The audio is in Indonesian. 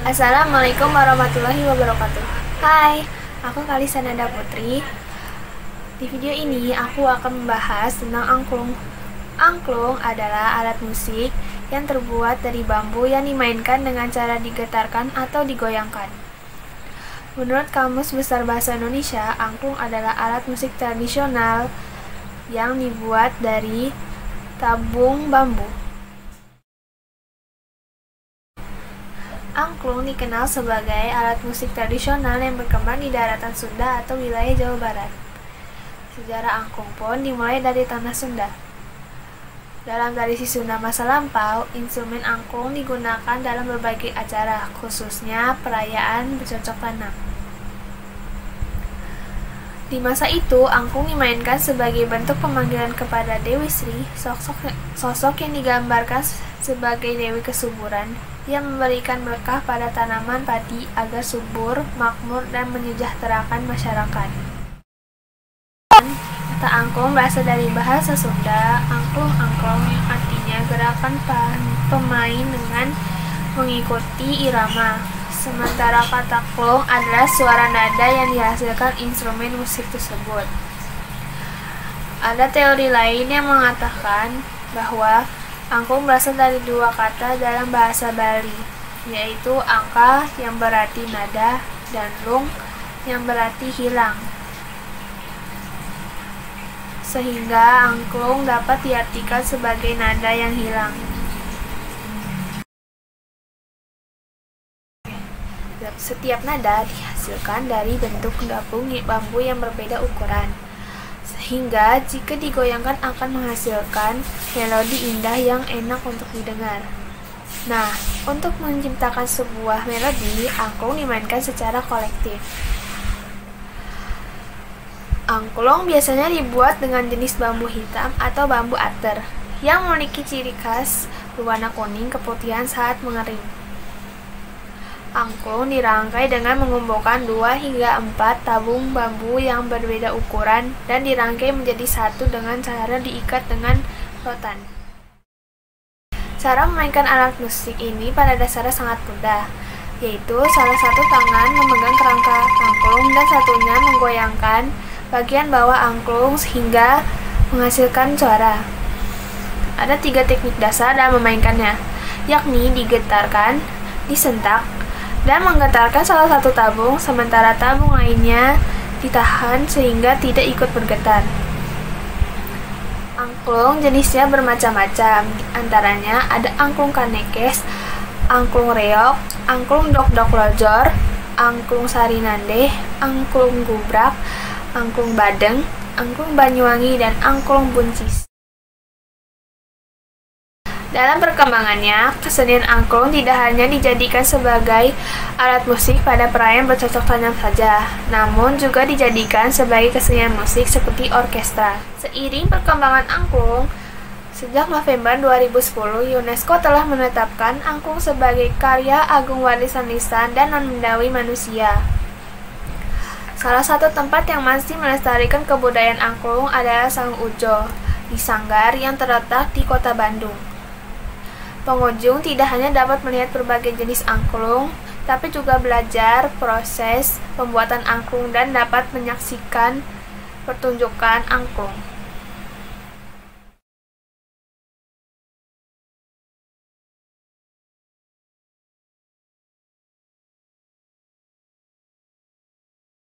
Assalamualaikum warahmatullahi wabarakatuh. Hai, aku Kalisa Nanda Putri. Di video ini aku akan membahas tentang angklung. Angklung adalah alat musik yang terbuat dari bambu yang dimainkan dengan cara digetarkan atau digoyangkan. Menurut Kamus Besar Bahasa Indonesia, angklung adalah alat musik tradisional yang dibuat dari tabung bambu. Angklung dikenal sebagai alat musik tradisional yang berkembang di daratan Sunda atau wilayah Jawa Barat. Sejarah angklung pun dimulai dari tanah Sunda. Dalam tradisi Sunda masa lampau, instrumen angklung digunakan dalam berbagai acara, khususnya perayaan bercocok tanam. Di masa itu, angklung dimainkan sebagai bentuk pemanggilan kepada Dewi Sri, sosok yang digambarkan sebagai Dewi Kesuburan, yang memberikan berkah pada tanaman padi agar subur, makmur, dan menyejahterakan masyarakat. Kata angklung berasal dari bahasa Sunda, angklung-angklung yang artinya gerakan pemain dengan mengikuti irama. Sementara kata klung adalah suara nada yang dihasilkan instrumen musik tersebut. Ada teori lain yang mengatakan bahwa angklung berasal dari dua kata dalam bahasa Bali, yaitu angka yang berarti nada dan lung yang berarti hilang. Sehingga angklung dapat diartikan sebagai nada yang hilang. Setiap nada dihasilkan dari bentuk tabung bambu yang berbeda ukuran, sehingga jika digoyangkan akan menghasilkan melodi indah yang enak untuk didengar. Nah, untuk menciptakan sebuah melodi, angklung dimainkan secara kolektif. Angklung biasanya dibuat dengan jenis bambu hitam atau bambu ater, yang memiliki ciri khas berwarna kuning keputihan saat mengering. Angklung dirangkai dengan mengumpulkan 2 hingga 4 tabung bambu yang berbeda ukuran dan dirangkai menjadi satu dengan cara diikat dengan rotan. Cara memainkan alat musik ini pada dasarnya sangat mudah, yaitu salah satu tangan memegang kerangka angklung dan satunya menggoyangkan bagian bawah angklung sehingga menghasilkan suara. Ada 3 teknik dasar dalam memainkannya, yakni digetarkan, disentak, dan menggetarkan salah satu tabung, sementara tabung lainnya ditahan sehingga tidak ikut bergetar. Angklung jenisnya bermacam-macam, antaranya ada angklung kanekes, angklung reok, angklung dok-dok lojor, angklung sarinande, angklung gubrak, angklung badeng, angklung Banyuwangi, dan angklung buncis. Dalam perkembangannya, kesenian angklung tidak hanya dijadikan sebagai alat musik pada perayaan bercocok tanam saja, namun juga dijadikan sebagai kesenian musik seperti orkestra. Seiring perkembangan angklung, sejak November 2010, UNESCO telah menetapkan angklung sebagai karya agung warisan lisan dan non-bendawi manusia. Salah satu tempat yang masih melestarikan kebudayaan angklung adalah Sang Ujo, di Sanggar yang terletak di Kota Bandung. Pengunjung tidak hanya dapat melihat berbagai jenis angklung, tapi juga belajar proses pembuatan angklung dan dapat menyaksikan pertunjukan angklung.